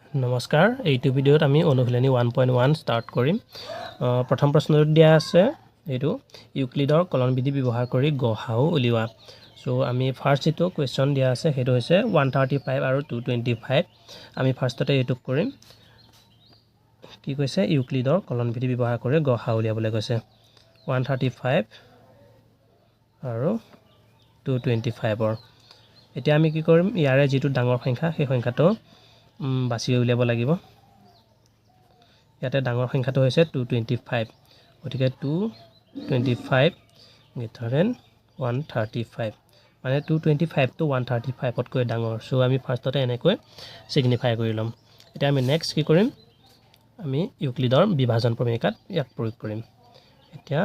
নমস্কাৰ এইটো ভিডিঅ'ত আমি অনুশীলনী 1.1 ষ্টাৰ্ট কৰিম প্ৰথম প্ৰশ্নটো দিয়া আছে এইটো ইউক্লিডৰ কলন বিধি ব্যৱহাৰ কৰি গসাউ উলিওৱা সো আমি ফাৰ্স্ট যেটো কোৱেশ্চন দিয়া আছে হেতু হৈছে 135 আৰু 225 আমি ফাৰ্স্টতে এইটো কৰিম কি কৈছে ইউক্লিডৰ কলন বিধি ব্যৱহাৰ কৰি গসাউ উলিয়াবলৈ কৈছে 135 আৰু 225 ৰ এতিয়া আমি কি কৰিম ইয়াৰে যেটো ডাঙৰ সংখ্যা সেই সংখ্যাটো বাছি উলিয়াব লাগিব ইয়াতে ডাঙৰ সংখ্যাটো হৈছে 225 গতিকে 225 greater than 135 মানে 225 to 135 তকৈ ডাঙৰ সো আমি ফাৰ্স্টতে এনেকৈ সিগনিফাই কৰি লম এতিয়া আমি নেক্সট কি কৰিম আমি ইউক্লিডৰ বিভাজন প্ৰমেয়িকাত ইয়াক প্ৰয়োগ কৰিম এতিয়া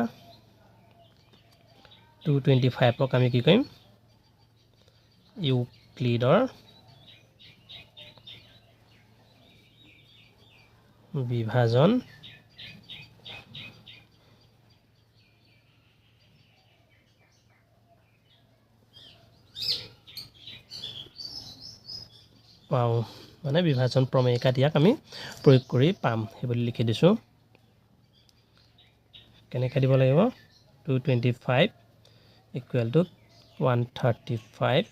225 ক আমি কি কৰিম ইউক্লিডৰ বিভাজন পাও মানে বিভাজন প্ৰমেয়িকাত ইয়াক আমি প্ৰয়োগ কৰি পাম হে বুলি লিখি দিছো কেনেকৈ দিব লাগিব 225 equal to 135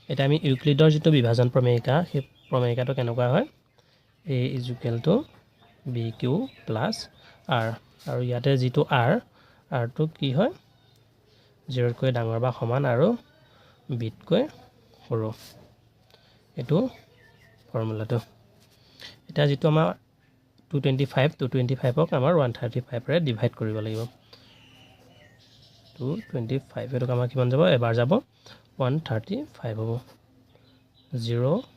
এটা আমি ইউক্লিডৰ যেটো বিভাজন প্ৰমেয়িকা সেই প্ৰমেয়িকাটো কেনেকুৱা হয় a is equal to bq plus r আৰু ইয়াতে যেটো r টো কি হয় 0 তকৈ ডাঙৰ বা সমান আৰু b তকৈ সৰু এটো ফৰ্মুলাটো এটা যেটো আমাৰ 225 ক আমাৰ 135 ৰে ডিভাইড কৰিব লাগিব 225 এটো আমাৰ কিমান যাব এবাৰ যাব 135 হ'ব 0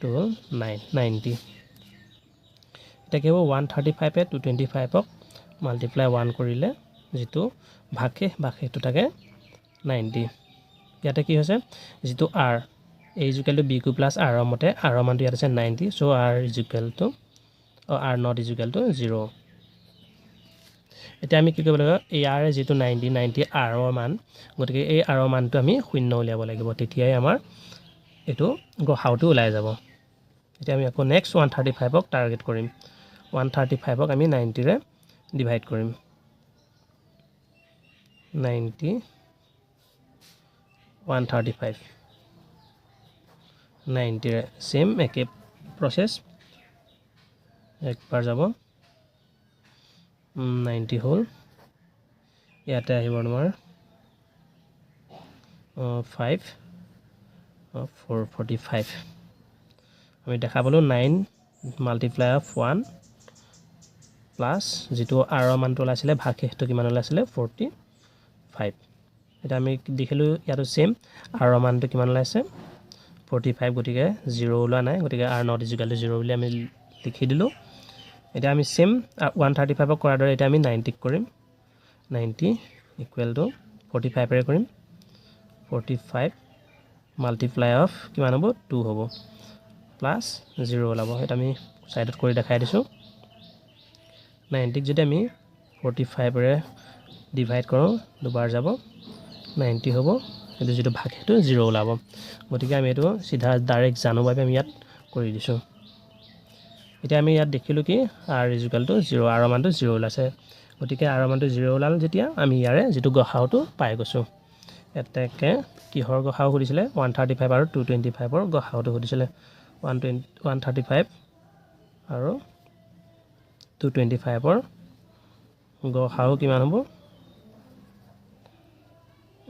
to 90 এটা কি হ'ব 135 এ 225 ক মাল্টিপ্লাই 1 কৰিলে যেটো ভাগশেটো থাকে 90 ইয়াতে কি হৈছে যেটো r a is equal to bq plus r মতে r মানটো ইয়াত আছে 90 so r is equal to r not is equal to 0 এটা আমি কি কৰিব লাগিব এই r যেটো 90 r ৰ মান গতিকে এই r ৰ মানটো আমি শূন্য উলিয়াব লাগিব তেতিয়াই আমাৰ এটো গসাউটো ওলাই যাব এতিয়া আমি আকৌ নেক্সট 135 ক টাৰ্গেট কৰিম 135 ক আমি 90 ৰে ডিভাইড কৰিম 90 135 90 ৰে সেম একে প্ৰসেস একবাৰ যাব 90 হল ইয়াতে আহিব আমাৰ 5 445 আমি দেখা পালো 9 মাল্টিপ্লাই অফ 1 প্লাস যেটো r ৰ মানটো ওলাইছিলে ভাগশেটো কিমান ওলাইছিলে 45 এটা আমি দেখিলো ইয়াটো সেম r ৰ মানটো কিমান ওলাইছে 45 গতিকে 0 ওলোৱা নাই গতিকে r not is equal to 0 বুলি আমি লিখি দিলো এটা আমি সেম 135 ক কৰাৰ দৰে এটা আমি 90 ক কৰিম 90 equal to 45 ৰে কৰিম 45 মাল্টিপ্লাই অফ কিমান হ'ব 2 হ'ব প্লাস 0 ওলাব এটা আমি সাইডত কৰি দেখাই দিছো 90 ক যদি আমি 45 ৰে ডিভাইড কৰো দুবাৰ যাব 90 হ'ব এটো যেটো ভাগশেটো 0 ওলাব গতিকে আমি এটো সিধা ডাইৰেক্ট জানো বাবে আমি ইয়াত কৰি দিছো এতিয়া আমি ইয়াত দেখিলো কি r is equal to 0 r মানটো 0 ওলাইছে গতিকে r মানটো 0 ওলাল যেতিয়া আমি ইয়াৰে যেটো গসাউটো পাই গৈছো এতেকে কিহৰ গসাউ কৰিছিলে 135 আৰু 225 ৰ গসাউটো কৰিছিলে 135 আৰু 225 ৰ গসাউ কিমান হ'ব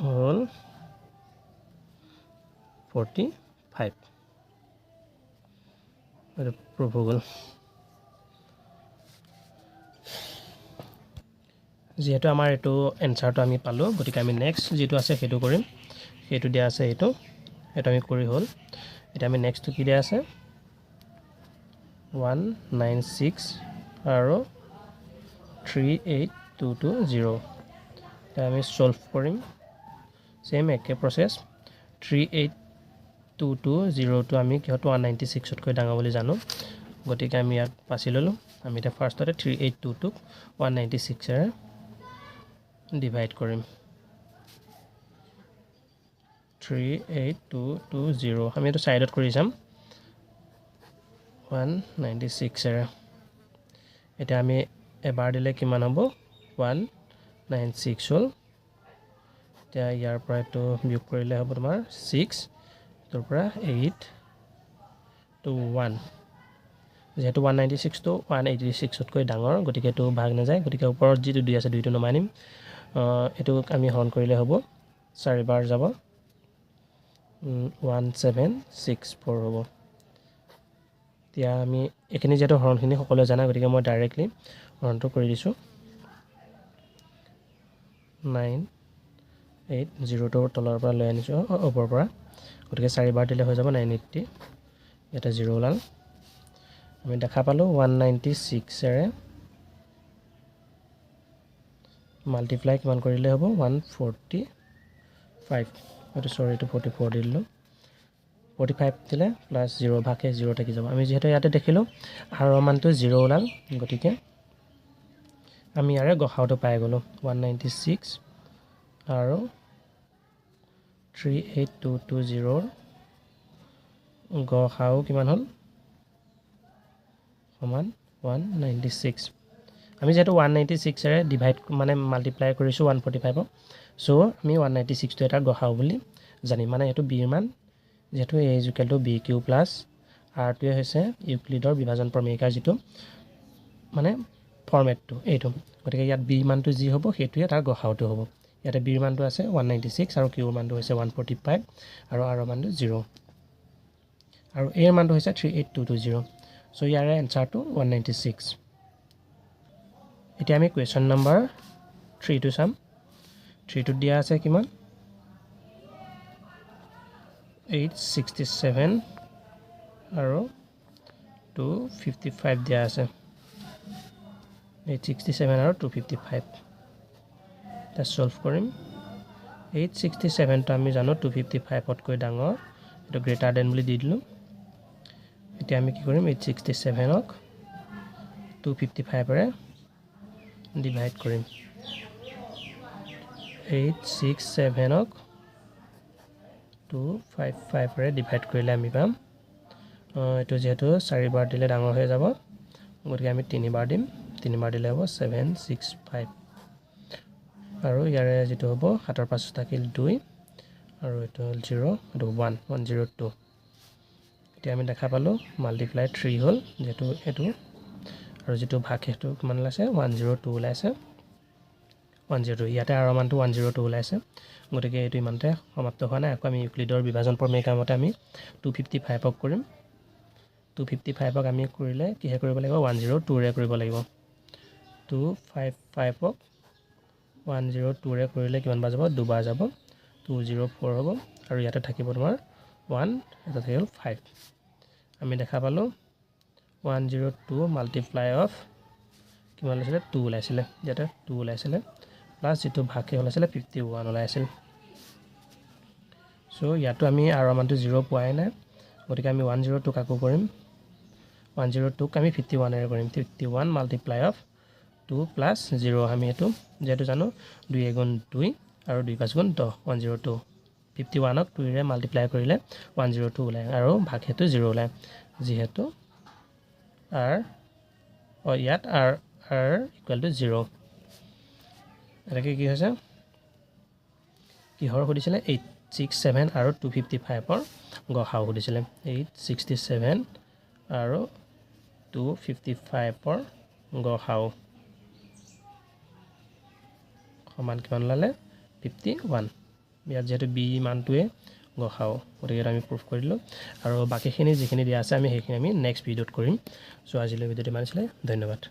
হল 45 আৰু প্ৰুভ হৈ গ'ল যেহেতু আমাৰ এটো এনসাৰটো আমি পালো গতিকে আমি নেক্সট যেটো আছে হেতু কৰিম হেতু দিয়া আছে এটো আমি কৰি হল এটা আমি নেক্সট কি দিয়া আছে 196 আৰু 38220 এটা আমি সলভ কৰিম সেম একে প্ৰসেস 38220 টো আমি কিহটো 196 তকৈ ডাঙৰ বুলি জানো গতিকে আমি ইয়াত পাছি ললো আমি এটা ফাৰ্স্টতে 382 টোক 196 ৰে ডিভাইড কৰিম 38220 আমি এটো সাইডত কৰি যাম 196 এৰে এটা আমি এবাৰ দিলে কিমান হ'ব 196 হ'ল এতিয়া ইয়াৰ পৰা এটো বিয়োগ কৰিলে হ'ব তোমাৰ 6 তোৰ পৰা 8 to 1 যেহেতু 196 তো 186 তকৈ ডাঙৰ গতিকে এটো ভাগ নাযায় গতিকে ওপৰত যেটো 2 আছে 2 টো নমাই নিম এটো আমি হৰণ কৰিলে হ'ব 4 বাৰ যাব 1764 হ'ব এতিয়া আমি এখিনি যেটো হৰণখিনি সকলোৱে জানা গতিকে মই ডাইৰেক্টলি হৰণটো কৰি দিছো 980 টোৰ তলৰ পৰা লৈ আনিছো ওপৰৰ পৰা গতিকে 4 বাৰ দিলে হৈ যাব 980 এটা 0 ওলাল আমি দেখা পালো 196 এৰে মাল্টিপ্লাই কিমান কৰিলে হ'ব 145 এটো সৰি এটো 44 দিলো 45 দিলে প্লাস 0 ভাগে 0 থাকি যাব আমি যেহেতু ইয়াতে দেখিলো আৰু মানটো 0 ওলাল গতিকে আমি ইয়াৰে গহাওটো পাই গলো 196 আৰু 38220 গহাও কিমান হল সমান 196 আমি যেহেতু 196 এৰে ডিভাইড মানে মাল্টিপ্লাই কৰিছো 145 সো আমি 196 টো এটা গহাও বুলি জানি মানে এটো b ৰ মান যেহেতু a = bq প্লাস r টো হৈছে ইউক্লিডৰ বিভাজন প্ৰমেয়িকাৰ যেটো মানে ফৰমেটটো এইটো গতিকে ইয়াত b মানটো যি হ'ব হেতুৱে তাৰ গহাওটো হ'ব ইয়াতে b মানটো আছে 196 আৰু q মানটো হৈছে 145 আৰু r মানটো 0 আৰু a মানটো হৈছে 38220 সো ইয়াৰে এনসাৰটো 196 এতিয়া আমি কোৱেশ্চন নম্বৰ 3 টো চাম 3 টো দিয়া আছে কিমান 867 আৰু 255 দিয়া আছে 867 আৰু 255 তা সলভ কৰিম 867 টো আমি জানো 255 তকৈ ডাঙৰ এটো গ্ৰেটাৰ দেন বুলি দি দিলো এতিয়া আমি কি কৰিম 867 ক 255 এৰে ডিভাইড কৰিম 867 ক 255 এৰে ডিভাইড কৰিলে আমি পাম এটো যেহেতু 4 বাৰ দিলে ডাঙৰ হৈ যাব গতিকে আমি 3 বাৰ দিম 3 বাৰ দিলে হ'ব 765 আৰু ইয়াৰে যেটো হ'ব 7 ৰ পাছত থাকিল 2 আৰু এটো হ'ল 0 এটো 102 এতিয়া আমি দেখা পালো মাল্টিপ্লাই 3 হ'ল যেটো এটো আৰু যেটো ভাগ হেতু কিমান ওলাইছে 102 ওলাইছে 102 ইয়াতে r মানটো 102 ওলাইছে গতিকে এটো ইমানতে সমাপ্ত হোৱা নাই আকৌ আমি ইউক্লিডৰ বিভাজন প্ৰমেয়িকাৰ মতে আমি 255 ক কৰিম 255 ক আমি কৰিলে কিহে কৰিব লাগিব 102 ৰে কৰিব লাগিব 255 ক 102 ৰে কৰিলে কিমান বাৰ যাব দুবাৰ যাব 204 হ'ব আৰু ইয়াতে থাকিব তোমাৰ 1 এটা থাকিল 5 আমি দেখা পালো 102 মাল্টিপ্লাই অফ কিমান ওলাইছিলে 2 ওলাইছিলে ইয়াতে 2 ওলাইছিলে প্লাস যেটো ভাগে ওলাইছিলে 51 ওলাইছিল সো ইয়াতো আমি r মানটো 0 পোৱাই নাই গতিকে আমি 102 কাকো কৰিম 102 ক আমি 51 এৰে কৰিম 51 মাল্টিপ্লাই অফ 2 প্লাস 0 আমি এটো যেটো জানো 2 গুণ 2 আৰু 2 5 গুণ 10 102 51 ক 2 ৰে মাল্টিপ্লাই কৰিলে 102 ওলাই আৰু ভাগহেতু 0 ওলাই যেহেতু r ইয়াত r = 0 এটাকে কি হৈছে কি হৰ সুধিছিলে 867 আৰু 255 ৰ গহাও সুধিছিলে 867 আৰু 255 ৰ গহাও সমান কিমান লালে 51 ইয়াত যেটো b মানটোৱে গহাও গতিকে আমি প্ৰুফ কৰিলো আৰু বাকিখিনি যিখিনি দিয়া আছে আমি সেইখিনি আমি নেক্সট ভিডিঅত কৰিম সো আজিলৈ ভিডিঅটো মানিছিলে ধন্যবাদ